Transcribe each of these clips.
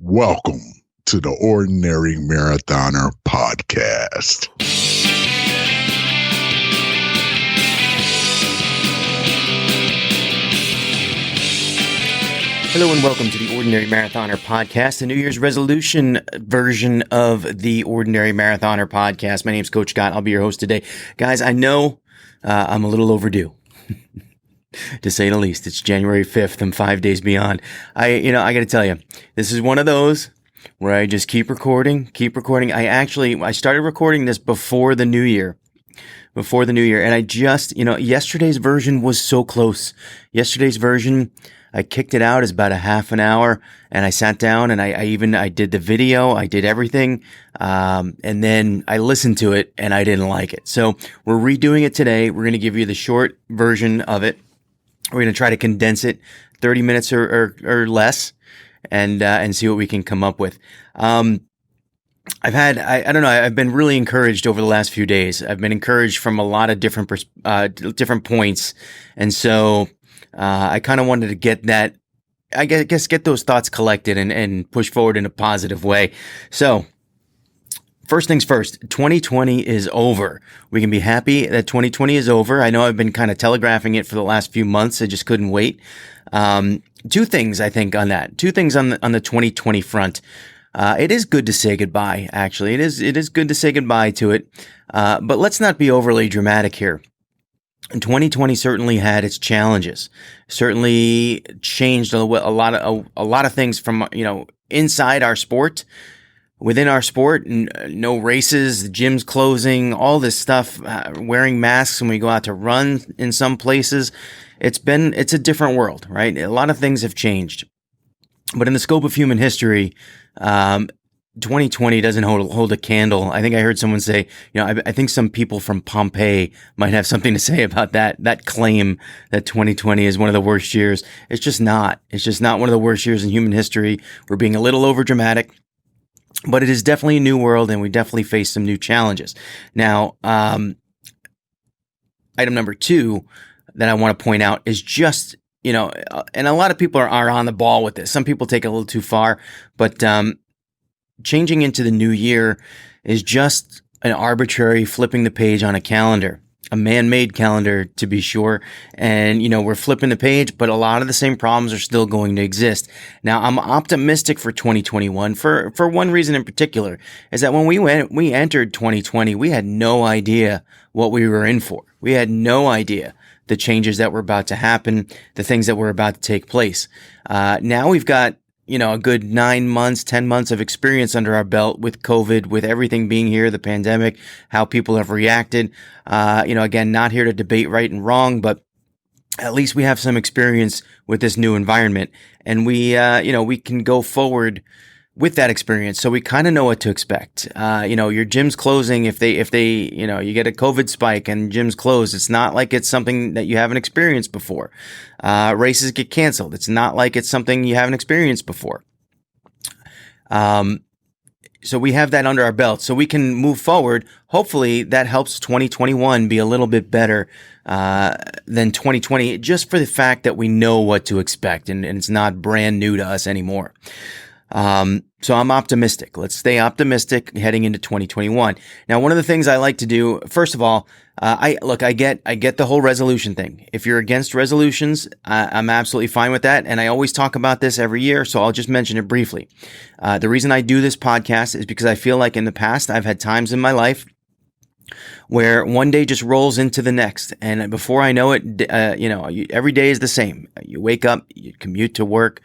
Welcome to the Ordinary Marathoner podcast. Hello and welcome to the Ordinary Marathoner podcast, the New Year's resolution version of the Ordinary Marathoner podcast. My name's Coach Scott. I'll be your host today. Guys, I know I'm a little overdue, to say the least. It's January 5th. I'm 5 days beyond. I got to tell you, this is one of those where I just keep recording. I started recording this before the new year. And I just, yesterday's version was so close. Yesterday's version, I kicked it out as about a half an hour, and I sat down and I did the video, I did everything, and then I listened to it and I didn't like it. So we're redoing it today. We're going to give you the short version of it. We're going to try to condense it 30 minutes or less and see what we can come up with. I've been really encouraged over the last few days. I've been encouraged from a lot of different points. And so, I kind of wanted to get that, get those thoughts collected and push forward in a positive way. So, first things first, 2020 is over. We can be happy that 2020 is over. I know I've been kind of telegraphing it for the last few months. I just couldn't wait. Two things, I think, on that. Two things on the 2020 front. It is good to say goodbye, actually. It is good to say goodbye to it. But let's not be overly dramatic here. 2020 certainly had its challenges, certainly changed a lot of things from, inside our sport, within our sport, no races, the gyms closing, all this stuff, wearing masks when we go out to run in some places. It's a different world, right? A lot of things have changed, but in the scope of human history, 2020 doesn't hold a candle. I think I heard someone say, I think some people from Pompeii might have something to say about that claim that 2020 is one of the worst years. It's just not. It's just not one of the worst years in human history. We're being a little over dramatic, but it is definitely a new world, and we definitely face some new challenges. Now, item number 2 that I want to point out is just, and a lot of people are on the ball with this. Some people take it a little too far, but changing into the new year is just an arbitrary flipping the page on a calendar, a man-made calendar to be sure. And, we're flipping the page, but a lot of the same problems are still going to exist. Now, I'm optimistic for 2021 for one reason in particular, is that when we entered 2020, we had no idea what we were in for. We had no idea the changes that were about to happen, the things that were about to take place. Now we've got a good 9 months, 10 months of experience under our belt with COVID, with everything being here, the pandemic, how people have reacted. Again, not here to debate right and wrong, but at least we have some experience with this new environment, and we can go forward with that experience. So we kind of know what to expect. Your gym's closing. If they, you get a COVID spike and gyms close, it's not like it's something that you haven't experienced before. Races get canceled. It's not like it's something you haven't experienced before. So we have that under our belt, so we can move forward. Hopefully that helps 2021 be a little bit better, than 2020, just for the fact that we know what to expect and it's not brand new to us anymore. So I'm optimistic. Let's stay optimistic heading into 2021. Now, one of the things I like to do, first of all, I get the whole resolution thing. If you're against resolutions, I'm absolutely fine with that. And I always talk about this every year, so I'll just mention it briefly. The reason I do this podcast is because I feel like in the past, I've had times in my life where one day just rolls into the next. And before I know it, every day is the same. You wake up, you commute to work,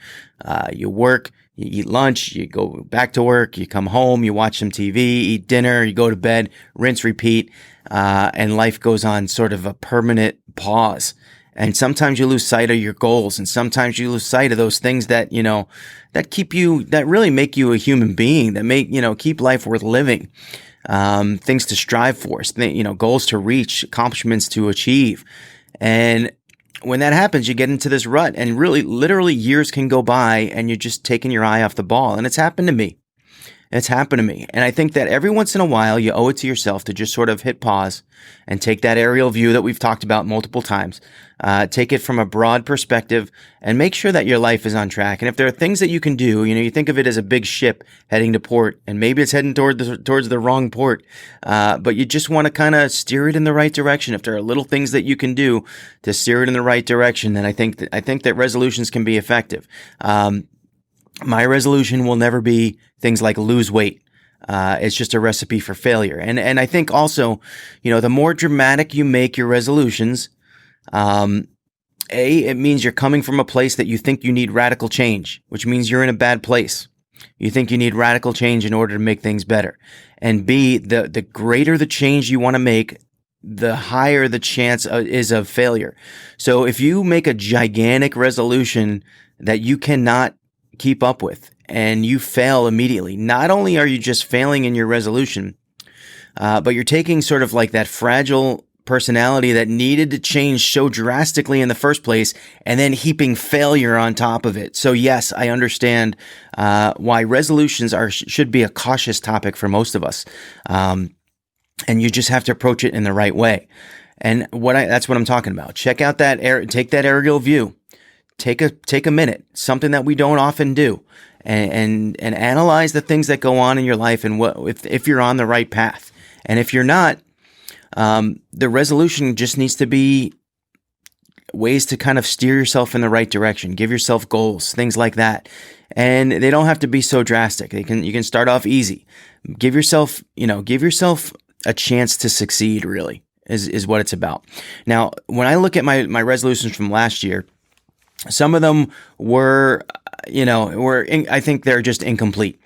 you work, you eat lunch, you go back to work, you come home, you watch some TV, eat dinner, you go to bed, rinse, repeat, and life goes on sort of a permanent pause. And sometimes you lose sight of your goals, and sometimes you lose sight of those things that, that really make you a human being, that make, keep life worth living. Things to strive for, goals to reach, accomplishments to achieve. And when that happens, you get into this rut, and really, literally years can go by and you're just taking your eye off the ball. And it's happened to me. It's happened to me. And I think that every once in a while, you owe it to yourself to just sort of hit pause and take that aerial view that we've talked about multiple times. Take it from a broad perspective and make sure that your life is on track. And if there are things that you can do, you think of it as a big ship heading to port, and maybe it's heading towards the wrong port, but you just want to kind of steer it in the right direction. If there are little things that you can do to steer it in the right direction, then I think that resolutions can be effective. My resolution will never be things like lose weight. It's just a recipe for failure. And I think also, the more dramatic you make your resolutions, it means you're coming from a place that you think you need radical change, which means you're in a bad place. You think you need radical change in order to make things better. And B, the greater the change you want to make, the higher the chance is of failure. So if you make a gigantic resolution that you cannot keep up with and you fail immediately, not only are you just failing in your resolution, but you're taking sort of like that fragile personality that needed to change so drastically in the first place and then heaping failure on top of it. So yes, I understand why resolutions should be a cautious topic for most of us. And you just have to approach it in the right way. And that's what I'm talking about. Check out take that aerial view. Take a minute, something that we don't often do, and analyze the things that go on in your life and if you're on the right path. And if you're not, the resolution just needs to be ways to kind of steer yourself in the right direction. Give yourself goals, things like that. And they don't have to be so drastic. You can start off easy. Give yourself a chance to succeed, really, is what it's about. Now, when I look at my resolutions from last year, some of them were I think they're just incomplete.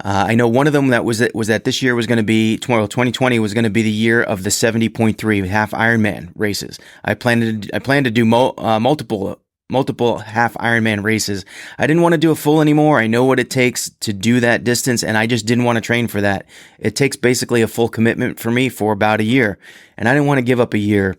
I know one of them was that this year was going to be 2020 was going to be the year of the 70.3 half Ironman races. I plan to do multiple half Ironman races. I didn't want to do a full anymore. I know what it takes to do that distance, and I just didn't want to train for that. It takes basically a full commitment for me for about a year, and I didn't want to give up a year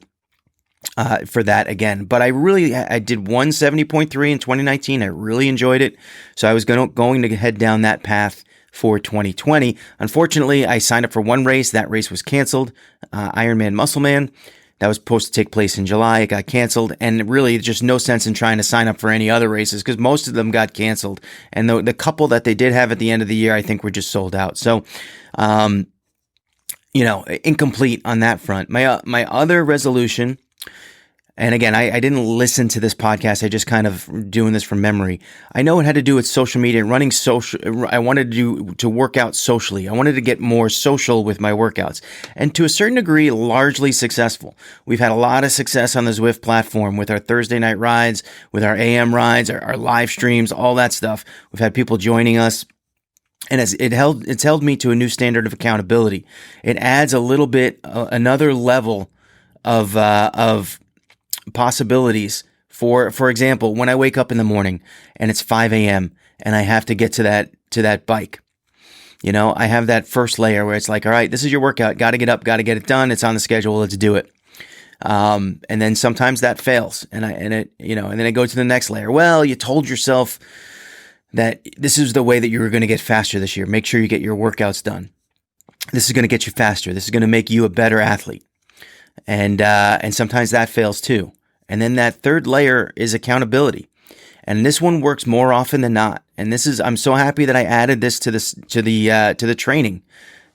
for that again. But I did 170.3 in 2019. I really enjoyed it. So I was going to head down that path for 2020. Unfortunately, I signed up for one race. That race was canceled. Ironman Muscleman. That was supposed to take place in July. It got canceled. And really, just no sense in trying to sign up for any other races because most of them got canceled. And the couple that they did have at the end of the year, I think were just sold out. So, incomplete on that front. My other resolution, and again, I didn't listen to this podcast. I just kind of doing this from memory. I know it had to do with social media and running social. I wanted to work out socially. I wanted to get more social with my workouts, and to a certain degree, largely successful. We've had a lot of success on the Zwift platform with our Thursday night rides, with our AM rides, our live streams, all that stuff. We've had people joining us. And it's held me to a new standard of accountability. It adds a little bit, another level of possibilities. For example, when I wake up in the morning and it's 5 a.m. and I have to get to that bike, I have that first layer where it's like, all right, this is your workout. Got to get up, got to get it done. It's on the schedule. Let's do it. And then sometimes that fails, and then I go to the next layer. Well, you told yourself that this is the way that you were going to get faster this year. Make sure you get your workouts done. This is going to get you faster. This is going to make you a better athlete. And sometimes that fails too. And then that third layer is accountability. And this one works more often than not. And I'm so happy that I added this to the training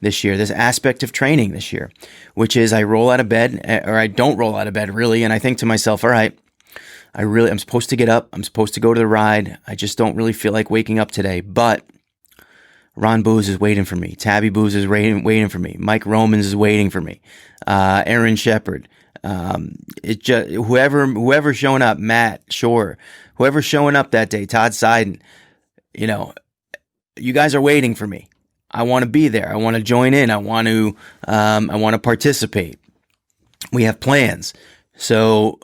this year, this aspect of training this year, which is I roll out of bed, or I don't roll out of bed really. And I think to myself, all right, I'm supposed to get up. I'm supposed to go to the ride. I just don't really feel like waking up today. But Ron Booz is waiting for me. Tabby Booz is waiting for me. Mike Romans is waiting for me. Aaron Shepard. Whoever's showing up, Matt Shore, whoever's showing up that day, Todd Seiden, you guys are waiting for me. I want to be there. I want to join in. I want to participate. We have plans. So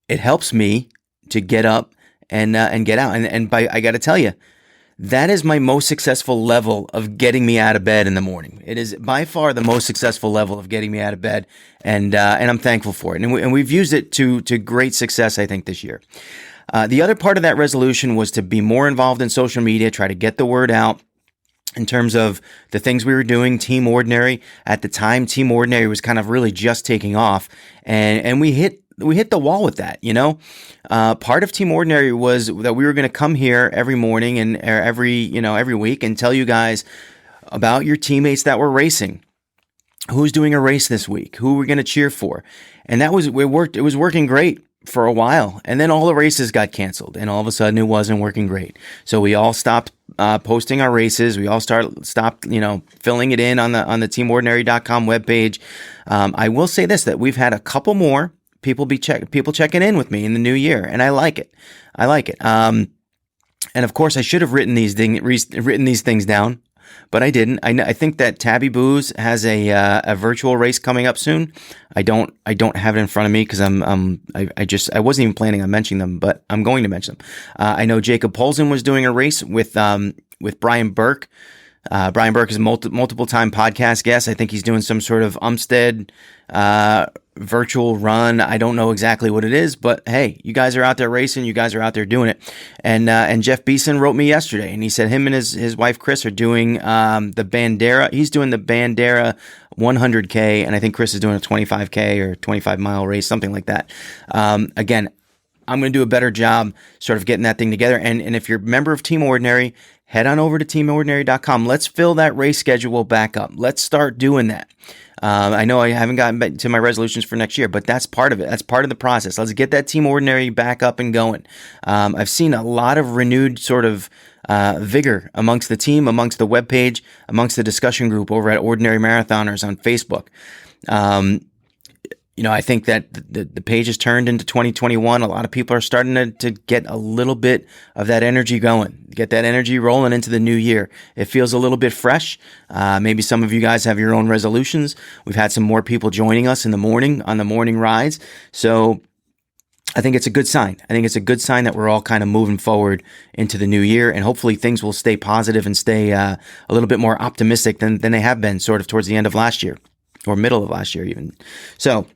it helps me to get up and get out. I got to tell you, that is my most successful level of getting me out of bed in the morning. It is by far the most successful level of getting me out of bed, and I'm thankful for it. And we've used it to great success, I think, this year. The other part of that resolution was to be more involved in social media, try to get the word out. in terms of the things we were doing. Team Ordinary at the time, Team Ordinary was kind of really just taking off, and we hit the wall with that. Part of Team Ordinary was that we were going to come here every morning and every week and tell you guys about your teammates that were racing, who's doing a race this week, who we're going to cheer for, and it was working great for a while, and then all the races got canceled, and all of a sudden it wasn't working great. So we all stopped posting our races. We all stopped filling it in on the teamordinary.com webpage. I will say this, that we've had a couple more people checking in with me in the new year, and I like it. And of course, I should have written these things down, but I didn't. I think that Tabby Booze has a virtual race coming up soon. I don't have it in front of me because I wasn't even planning on mentioning them, but I'm going to mention them. I know Jacob Polson was doing a race with Brian Burke. Brian Burke is a multiple time podcast guest. I think he's doing some sort of Umstead virtual run. I don't know exactly what it is, but hey, you guys are out there racing. You guys are out there doing it. And Jeff Beeson wrote me yesterday, and he said him and his wife Chris are doing the Bandera. He's doing the Bandera 100K, and I think Chris is doing a 25K or 25-mile race, something like that. Again, I'm going to do a better job sort of getting that thing together. And if you're a member of Team Ordinary, head on over to teamordinary.com. Let's fill that race schedule back up. Let's start doing that. I know I haven't gotten back to my resolutions for next year, but that's part of it. That's part of the process. Let's get that Team Ordinary back up and going. I've seen a lot of renewed sort of vigor amongst the team, amongst the webpage, amongst the discussion group over at Ordinary Marathoners on Facebook. I think that the page has turned into 2021. A lot of people are starting to get a little bit of that energy going, get that energy rolling into the new year. It feels a little bit fresh. Maybe some of you guys have your own resolutions. We've had some more people joining us in the morning on the morning rides. So I think it's a good sign. I think it's a good sign that we're all kind of moving forward into the new year, and hopefully things will stay positive and stay a little bit more optimistic than they have been sort of towards the end of last year or middle of last year even. So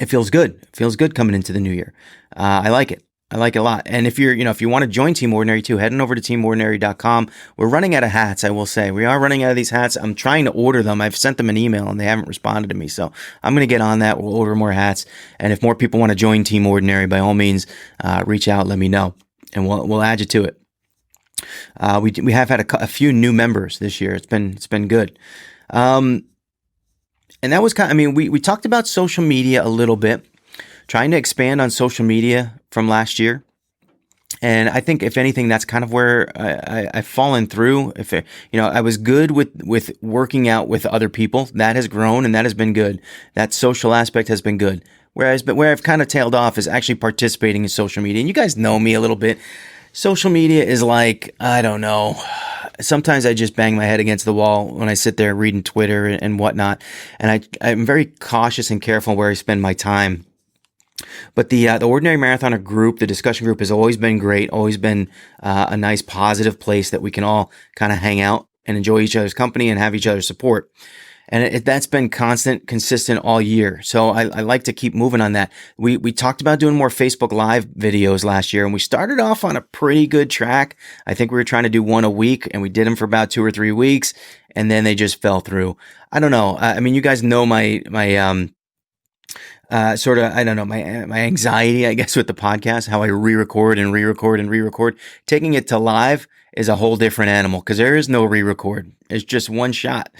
it feels good. It feels good coming into the new year. I like it. I like it a lot. And if you want to join Team Ordinary too, head on over to teamordinary.com. We're running out of hats, I will say. We are running out of these hats. I'm trying to order them. I've sent them an email and they haven't responded to me. So I'm going to get on that. We'll order more hats. And if more people want to join Team Ordinary, by all means, reach out, let me know, and we'll add you to it. We have had a few new members this year. It's been good. And that was we talked about social media a little bit, trying to expand on social media from last year. And I think, if anything, that's kind of where I've fallen through. I was good with working out with other people. That has grown and that has been good. That social aspect has been good. Where I've kind of tailed off is actually participating in social media. And you guys know me a little bit. Social media is like, I don't know. Sometimes I just bang my head against the wall when I sit there reading Twitter and whatnot. And I'm very cautious and careful where I spend my time. But the Ordinary Marathoner group, the discussion group, has always been great, always been a nice, positive place that we can all kind of hang out and enjoy each other's company and have each other's support. And that's been constant, consistent all year. So I like to keep moving on that. We talked about doing more Facebook Live videos last year, and we started off on a pretty good track. I think we were trying to do one a week, and we did them for about 2 or 3 weeks, and then they just fell through. I don't know. I mean, you guys know my sort of, I don't know, my anxiety, I guess, with the podcast, how I re-record and re-record and re-record. Taking it to live is a whole different animal because there is no re-record. It's just one shot.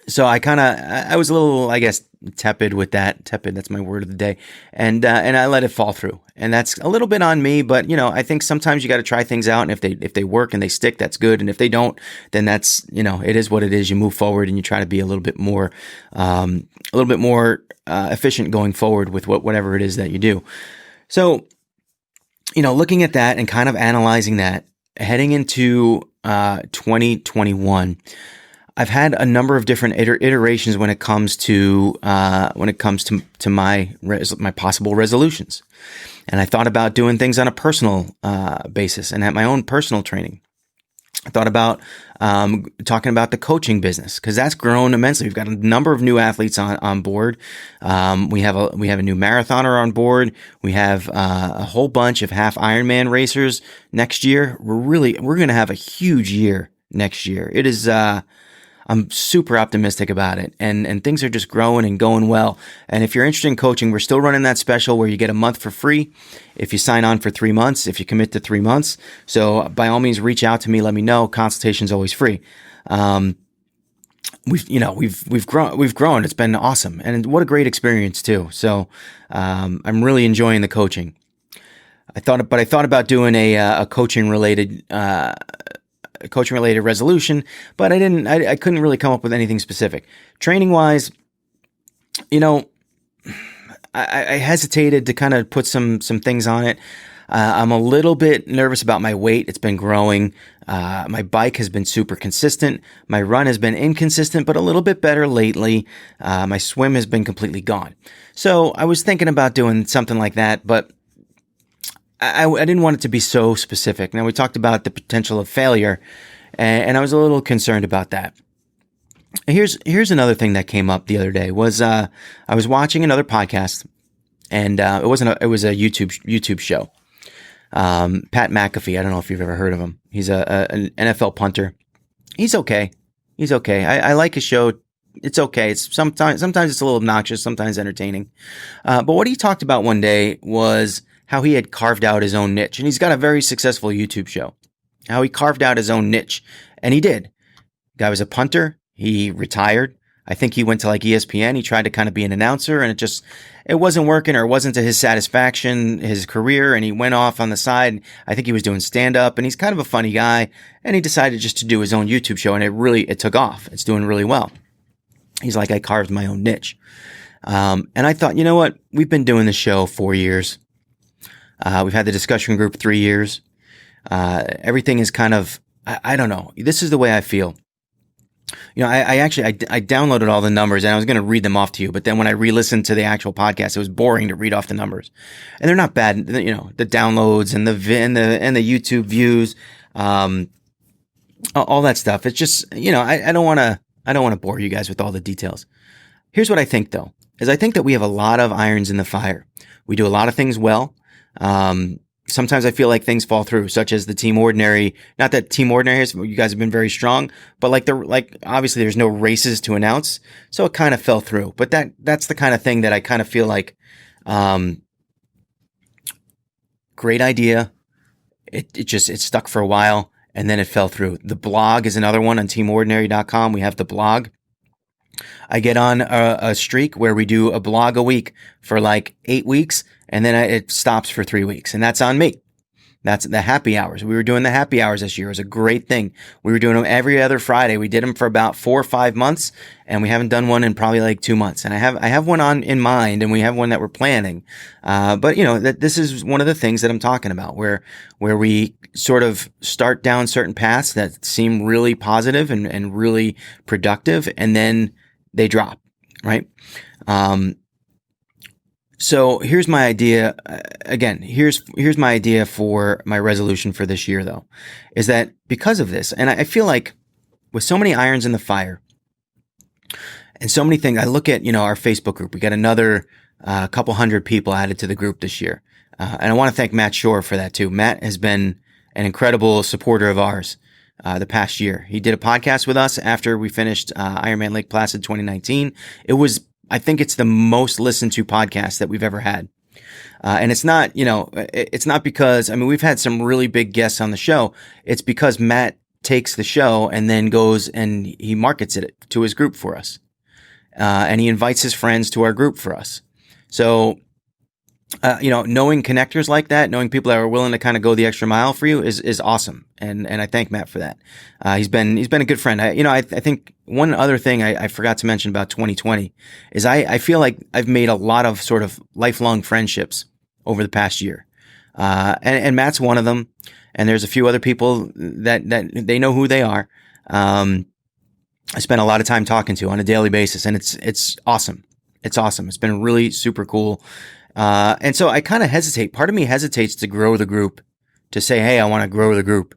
So I was a little, I guess, tepid with that. Tepid, that's my word of the day. And I let it fall through. And that's a little bit on me, but I think sometimes you got to try things out, and if they work and they stick, that's good. And if they don't, then that's, it is what it is. You move forward and you try to be a little bit more efficient going forward with whatever it is that you do. So, looking at that and kind of analyzing that, heading into 2021, I've had a number of different iterations when it comes to my possible resolutions, and I thought about doing things on a personal basis and at my own personal training. I thought about talking about the coaching business because that's grown immensely. We've got a number of new athletes on board. We have a new marathoner on board. We have a whole bunch of half Ironman racers next year. We're going to have a huge year next year. It is. I'm super optimistic about it, and things are just growing and going well. And if you're interested in coaching, we're still running that special where you get a month for free if you sign on for 3 months, if you commit to 3 months. So by all means, reach out to me. Let me know. Consultation's always free. We've grown. It's been awesome, and what a great experience too. So I'm really enjoying the coaching. I thought about doing a coaching related resolution, but I couldn't really come up with anything specific. Training wise, I hesitated to kind of put some things on it. I'm a little bit nervous about my weight. It's been growing. My bike has been super consistent. My run has been inconsistent, but a little bit better lately. My swim has been completely gone. So I was thinking about doing something like that, but I didn't want it to be so specific. Now, we talked about the potential of failure, and I was a little concerned about that. Here's another thing that came up the other day was I was watching another podcast, and it was a YouTube show. Pat McAfee, I don't know if you've ever heard of him. He's an NFL punter. He's okay. I like his show. It's okay. It's sometimes it's a little obnoxious, sometimes entertaining. But what he talked about one day was how he had carved out his own niche. And he's got a very successful YouTube show. How he carved out his own niche. And he did. Guy was a punter. He retired. I think he went to like ESPN. He tried to kind of be an announcer, and it wasn't working, or it wasn't to his satisfaction, his career. And he went off on the side. I think he was doing stand up, and he's kind of a funny guy. And he decided just to do his own YouTube show, and it took off. It's doing really well. He's like, I carved my own niche. And I thought, you know what? We've been doing this show 4 years. We've had the discussion group 3 years. Everything is kind of, I don't know. This is the way I feel. I downloaded all the numbers and I was going to read them off to you. But then when I re-listened to the actual podcast, it was boring to read off the numbers. And they're not bad. The downloads and the YouTube views, all that stuff. It's just, I don't want to bore you guys with all the details. Here's what I think though, is I think that we have a lot of irons in the fire. We do a lot of things well. Sometimes I feel like things fall through, such as the Team Ordinary. Not that Team Ordinary you guys have been very strong, but obviously there's no races to announce, so it kind of fell through. But that's the kind of thing that I kind of feel like, great idea. It stuck for a while and then it fell through. The blog is another one on teamordinary.com. We have the blog. I get on a streak where we do a blog a week for like 8 weeks, and then it stops for 3 weeks, and that's on me. That's the happy hours. We were doing the happy hours this year. It was a great thing. We were doing them every other Friday. We did them for about 4 or 5 months, and we haven't done one in probably like 2 months. And I have one in mind, and we have one that we're planning. But this is one of the things that I'm talking about, where we sort of start down certain paths that seem really positive and really productive, and then they drop, right? So here's my idea. Again, here's my idea for my resolution for this year, though, is that because of this, and I feel like with so many irons in the fire and so many things, I look at, our Facebook group. We got another couple hundred people added to the group this year. And I want to thank Matt Shore for that too. Matt has been an incredible supporter of ours the past year. He did a podcast with us after we finished Ironman Lake Placid 2019. I think it's the most listened to podcast that we've ever had. And it's not, it's not because, we've had some really big guests on the show. It's because Matt takes the show and then goes and he markets it to his group for us. And he invites his friends to our group for us. So, knowing connectors like that, knowing people that are willing to kind of go the extra mile for you is awesome. And I thank Matt for that. He's been a good friend. I think one other thing I forgot to mention about 2020 is I feel like I've made a lot of sort of lifelong friendships over the past year. And Matt's one of them. And there's a few other people that they know who they are. I spend a lot of time talking to on a daily basis, and it's awesome. It's awesome. It's been really super cool. And so I kind of hesitate. Part of me hesitates to grow the group, to say, hey, I want to grow the group.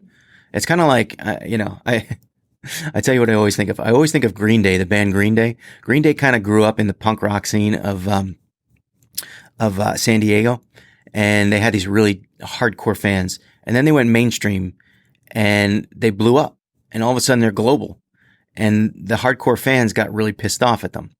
It's kind of like, I tell you what I always think of. I always think of Green Day, the band Green Day. Green Day kind of grew up in the punk rock scene of San Diego, and they had these really hardcore fans. And then they went mainstream, and they blew up. And all of a sudden, they're global. And the hardcore fans got really pissed off at them.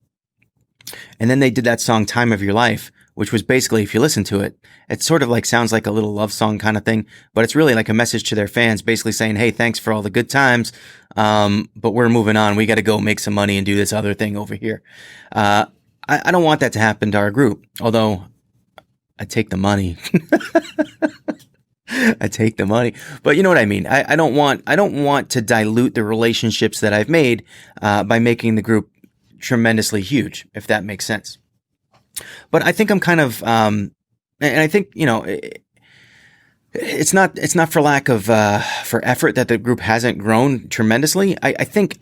And then they did that song "Time of Your Life," which was basically, if you listen to it, it sort of like sounds like a little love song kind of thing, but it's really like a message to their fans, basically saying, "Hey, thanks for all the good times, but we're moving on. We got to go make some money and do this other thing over here." I don't want that to happen to our group, although I take the money. I take the money, but you know what I mean. I don't want to dilute the relationships that I've made by making the group tremendously huge, if that makes sense. But I think I'm kind of, and I think, it's not for lack of, for effort that the group hasn't grown tremendously. I think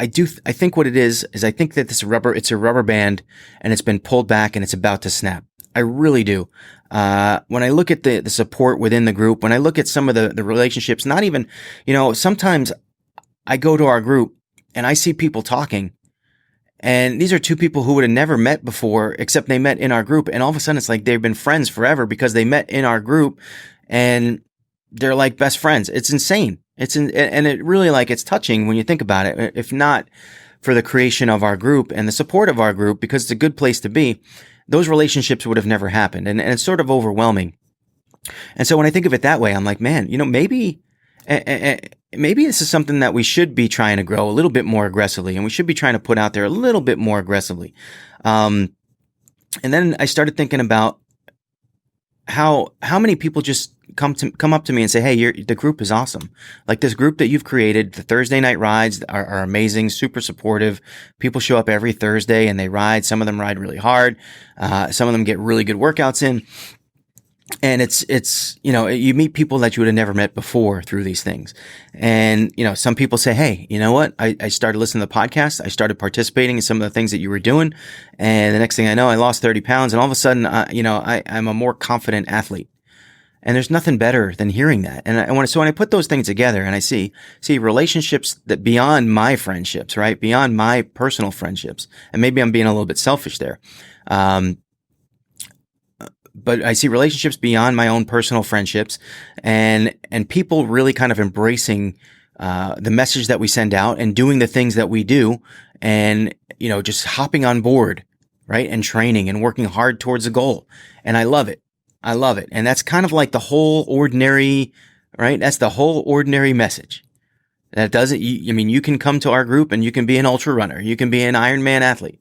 what it is I think that it's a rubber band, and it's been pulled back and it's about to snap. I really do. When I look at the support within the group, when I look at some of the relationships, not even, sometimes I go to our group and I see people talking, and these are two people who would have never met before, except they met in our group. And all of a sudden it's like they've been friends forever because they met in our group, and they're like best friends. It's insane. And it really, like, it's touching when you think about it. If not for the creation of our group and the support of our group, because it's a good place to be, those relationships would have never happened. And it's sort of overwhelming. And so when I think of it that way, I'm like, man, maybe this is something that we should be trying to grow a little bit more aggressively, and we should be trying to put out there a little bit more aggressively. And then I started thinking about how many people just come up to me and say, "Hey, the group is awesome. Like, this group that you've created, the Thursday night rides are amazing, super supportive. People show up every Thursday and they ride. Some of them ride really hard. Some of them get really good workouts in. And it's, you meet people that you would have never met before through these things." And, some people say, "Hey, you know what? I started listening to the podcast. I started participating in some of the things that you were doing. And the next thing I know, I lost 30 pounds. And all of a sudden, I'm a more confident athlete." And there's nothing better than hearing that. And when I put those things together and I see relationships that beyond my friendships, right? Beyond my personal friendships. And maybe I'm being a little bit selfish there. But I see relationships beyond my own personal friendships, and people really kind of embracing the message that we send out and doing the things that we do, and just hopping on board, right? And training and working hard towards a goal. And I love it. And that's kind of like the whole ordinary, right? That's the whole ordinary message. That doesn't, you can come to our group and you can be an ultra runner. You can be an Ironman athlete.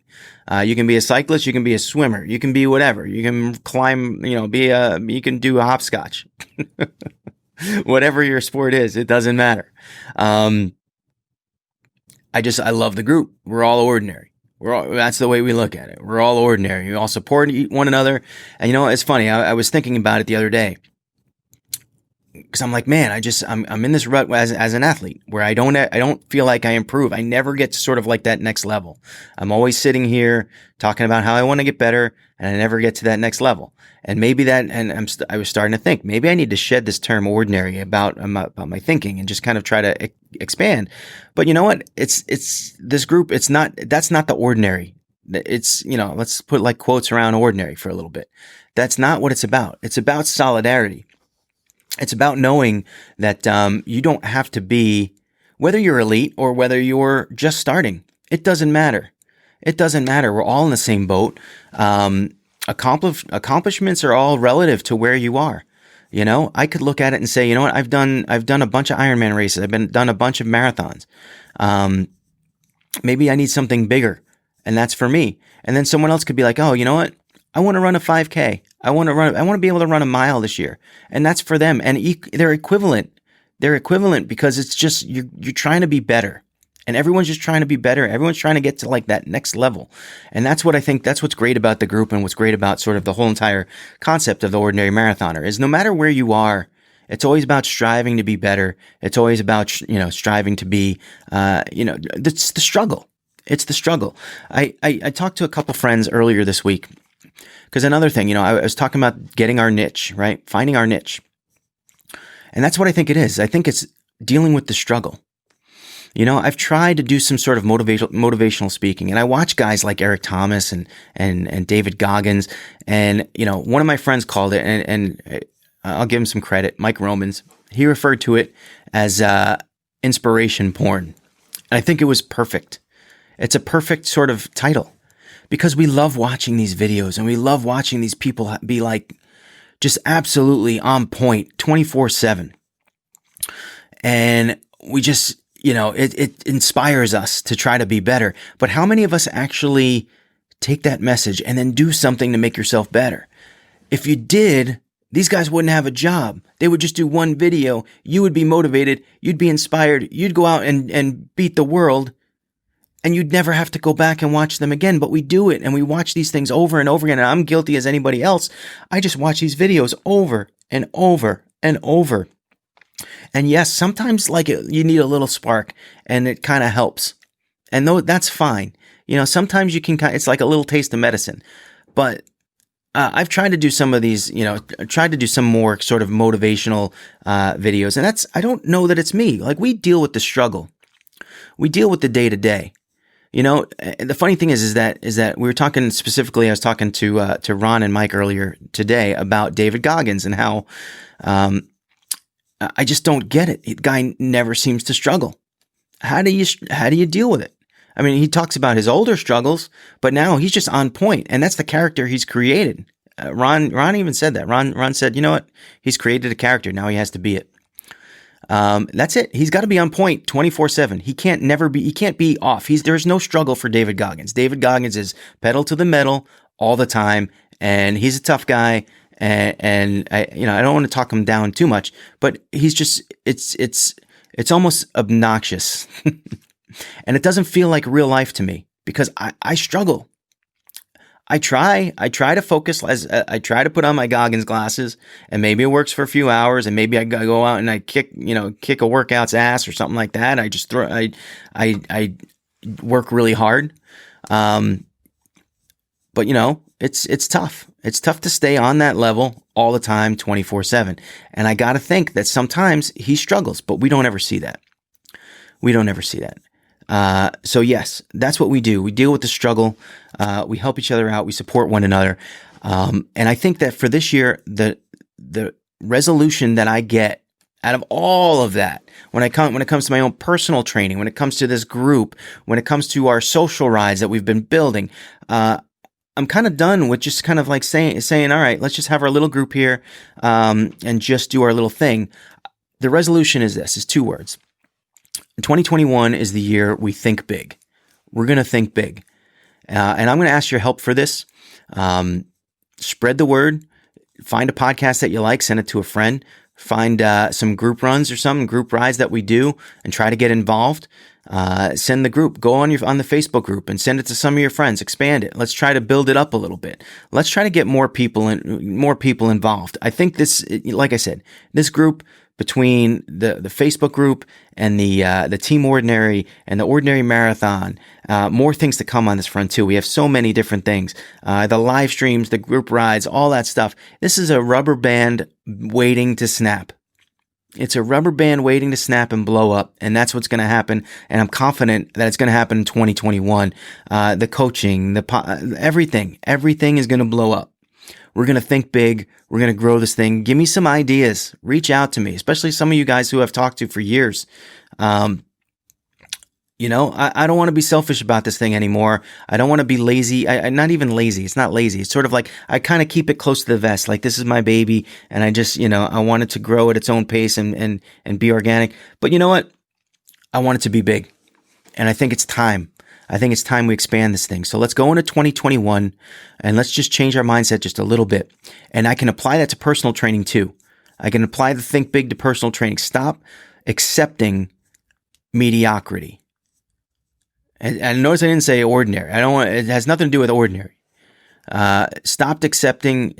You can be a cyclist. You can be a swimmer. You can be whatever. You can climb, you can do a hopscotch. Whatever your sport is, it doesn't matter. I love the group. We're all ordinary. That's the way we look at it. We're all ordinary. We all support one another. And it's funny. I was thinking about it the other day, because I'm like, man, I'm in this rut as an athlete where I don't feel like I improve. I never get to sort of like that next level. I'm always sitting here talking about how I want to get better, and I never get to that next level. And maybe I was starting to think maybe I need to shed this term ordinary about my thinking and just kind of try to expand. But you know what? It's this group. That's not the ordinary. It's, let's put like quotes around ordinary for a little bit. That's not what it's about. It's about solidarity. It's about knowing that you don't have to be, whether you're elite or whether you're just starting. It doesn't matter. We're all in the same boat. Accomplishments are all relative to where you are. I could look at it and say, you know what, I've done a bunch of Ironman races. I've done a bunch of marathons. Maybe I need something bigger, and that's for me. And then someone else could be like, oh, you know what? I want to run a 5K. I want to be able to run a mile this year. And that's for them. And they're equivalent. They're equivalent because it's just, you're trying to be better. And everyone's just trying to be better. Everyone's trying to get to like that next level. And that's what I think, that's what's great about the group, and what's great about sort of the whole entire concept of the Ordinary Marathoner is no matter where you are, it's always about striving to be better. It's always about, striving to be, it's the struggle. It's the struggle. I talked to a couple friends earlier this week, because another thing, I was talking about getting our niche, right? Finding our niche. And that's what I think it is. I think it's dealing with the struggle. I've tried to do some sort of motivational speaking, and I watch guys like Eric Thomas and David Goggins, and one of my friends called it, and I'll give him some credit, Mike Romans. He referred to it as inspiration porn, and I think it was perfect. It's a perfect sort of title because we love watching these videos, and we love watching these people be like just absolutely on point 24/7, and we just. It inspires us to try to be better. But how many of us actually take that message and then do something to make yourself better? If you did, these guys wouldn't have a job. They would just do one video. You would be motivated. You'd be inspired. You'd go out and beat the world, and you'd never have to go back and watch them again. But we do it, and we watch these things over and over again. And I'm guilty as anybody else. I just watch these videos over and over and over. And yes, sometimes you need a little spark, and it kind of helps. And that's fine. Sometimes you can it's like a little taste of medicine. But I've tried to do some of these, tried to do some more sort of motivational videos. And I don't know that it's me. Like, we deal with the struggle. We deal with the day to day. The funny thing is that we were talking specifically, I was talking to Ron and Mike earlier today about David Goggins and how, I just don't get it. The guy never seems to struggle. How do you deal with it? I mean, he talks about his older struggles, but now he's just on point, and that's the character he's created. Ron even said that. Ron said, you know what? He's created a character. Now he has to be it. That's it. He's got to be on point 24/7. He can't be off. There's no struggle for David Goggins. David Goggins is pedal to the metal all the time, and he's a tough guy. And I don't want to talk him down too much, but he's just, it's almost obnoxious. And it doesn't feel like real life to me because I struggle. I try to focus as I try to put on my Goggins glasses, and maybe it works for a few hours, and maybe I go out and I kick a workout's ass or something like that. I work really hard. But it's tough. It's tough to stay on that level all the time, 24/7. And I got to think that sometimes he struggles, but we don't ever see that. So yes, that's what we do. We deal with the struggle. We help each other out. We support one another. And I think that for this year, the resolution that I get out of all of that, when it comes to my own personal training, when it comes to this group, when it comes to our social rides that we've been building, I'm kind of done with just kind of like saying, all right, let's just have our little group here, and just do our little thing. The resolution is 2 words. 2021 is the year we think big. We're going to think big. And I'm going to ask your help for this. Spread the word. Find a podcast that you like, send it to a friend. Find some group runs or some group rides that we do and try to get involved. Send the group, go on the Facebook group and send it to some of your friends, expand it. Let's try to build it up a little bit. Let's try to get more people involved. I think this, like I said, this group between the Facebook group and the Team Ordinary and the Ordinary Marathon, more things to come on this front too. We have so many different things. The live streams, the group rides, all that stuff. This is a rubber band waiting to snap. It's a rubber band waiting to snap and blow up, and that's what's going to happen. And I'm confident that it's going to happen in 2021. The coaching, everything is going to blow up. We're going to think big. We're going to grow this thing. Give me some ideas. Reach out to me, especially some of you guys who I've talked to for years. I don't want to be selfish about this thing anymore. I don't want to be lazy. I'm not even lazy. It's not lazy. It's sort of like I kind of keep it close to the vest. Like, this is my baby, and I just, I want it to grow at its own pace and be organic. But you know what? I want it to be big, and I think it's time. I think it's time we expand this thing. So let's go into 2021 and let's just change our mindset just a little bit. And I can apply that to personal training too. I can apply the think big to personal training. Stop accepting mediocrity. And notice I didn't say ordinary. It has nothing to do with ordinary. Stop accepting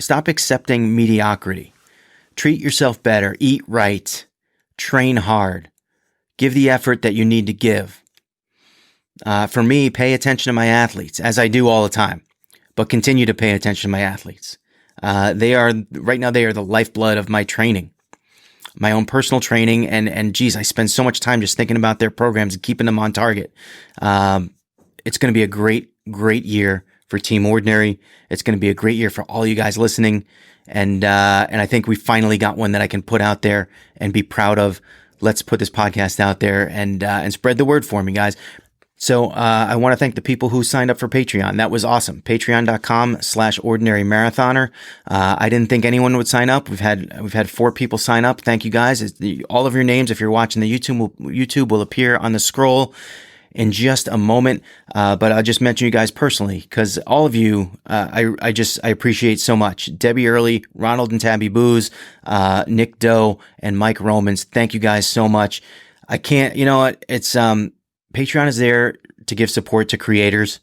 mediocrity. Treat yourself better. Eat right. Train hard. Give the effort that you need to give. For me, pay attention to my athletes, as I do all the time, but continue to pay attention to my athletes. Right now they are the lifeblood of my training. my own personal training, and geez, I spend so much time just thinking about their programs and keeping them on target. It's going to be a great year for Team Ordinary. It's going to be a great year for all you guys listening. And I think we finally got one that I can put out there and be proud of. Let's put this podcast out there and spread the word for me, guys. So I want to thank the people who signed up for Patreon. That was awesome. Patreon.com/ordinary marathoner. I didn't think anyone would sign up. We've had 4 people sign up. Thank you guys. All of your names, if you're watching the YouTube will appear on the scroll in just a moment. But I'll just mention you guys personally, because all of you, I appreciate so much. Debbie Early, Ronald and Tabby Booz, Nick Doe, and Mike Romans. Thank you guys so much. I can't, you know what? It's, Patreon is there to give support to creators.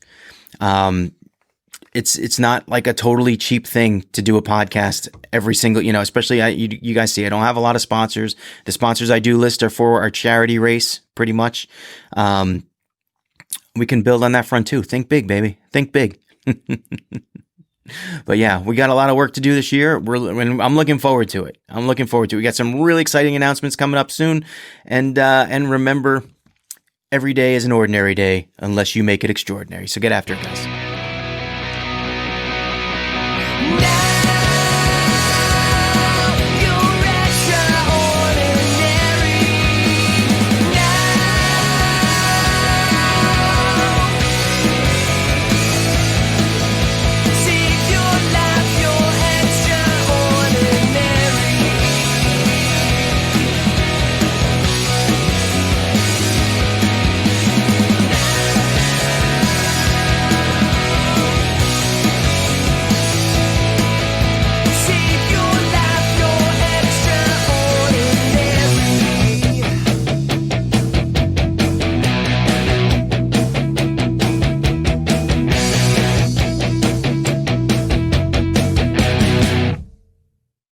It's not like a totally cheap thing to do a podcast every single, especially you guys see, I don't have a lot of sponsors. The sponsors I do list are for our charity race, pretty much. We can build on that front too. Think big, baby. Think big. But yeah, we got a lot of work to do this year. I'm looking forward to it. We got some really exciting announcements coming up soon. And remember, every day is an ordinary day unless you make it extraordinary. So get after it, guys.